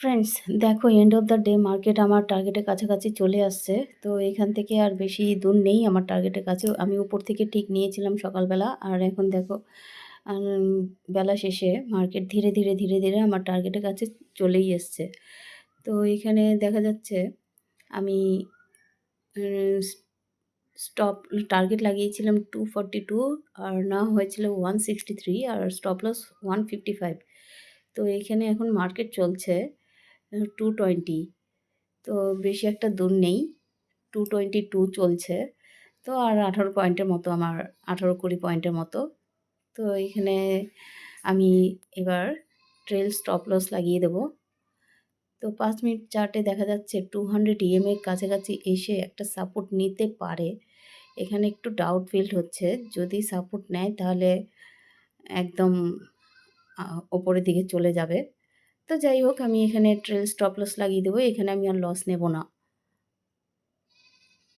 Friends, দেখো end of the day market আমার টার্গেটের কাছাকাছি চলে আসছে। তো এখান থেকে আর বেশি দূর নেই আমার টার্গেটের কাছে। আমি উপর থেকে ঠিক নিয়েছিলাম সকালবেলা। আর এখন দেখো আম বেলা শেষে মার্কেট ধীরে ধীরে আমার টার্গেটের কাছে চলেই এসছে। তো এখানে দেখা যাচ্ছে আমি উম স্টপ টার্গেট লাগিয়েছিলাম 242, আর নেওয়া হয়েছিল 163, আর স্টপ লস 155। তো এখানে এখন মার্কেট চলছে 220। তো বেশি একটা দূর নেই, 222 চলছে। তো আর 18 পয়েন্টের মতো আমার, 18-20 পয়েন্টের মতো। তো এখানে আমি এবার ট্রেল স্টপ লস লাগিয়ে দেবো। তো 5 মিনিট চার্টে দেখা যাচ্ছে 200 EM এর কাছাকাছি এসে একটা সাপোর্ট নিতে পারে। এখানে একটু ডাউট ফিল্ড হচ্ছে, যদি সাপোর্ট নেয় তাহলে একদম ওপরের দিকে চলে যাবে। তো যাই হোক, আমি এখানে ট্রেল স্টপ লস লাগিয়ে দেবো। এখানে আমি আর লস নেব না।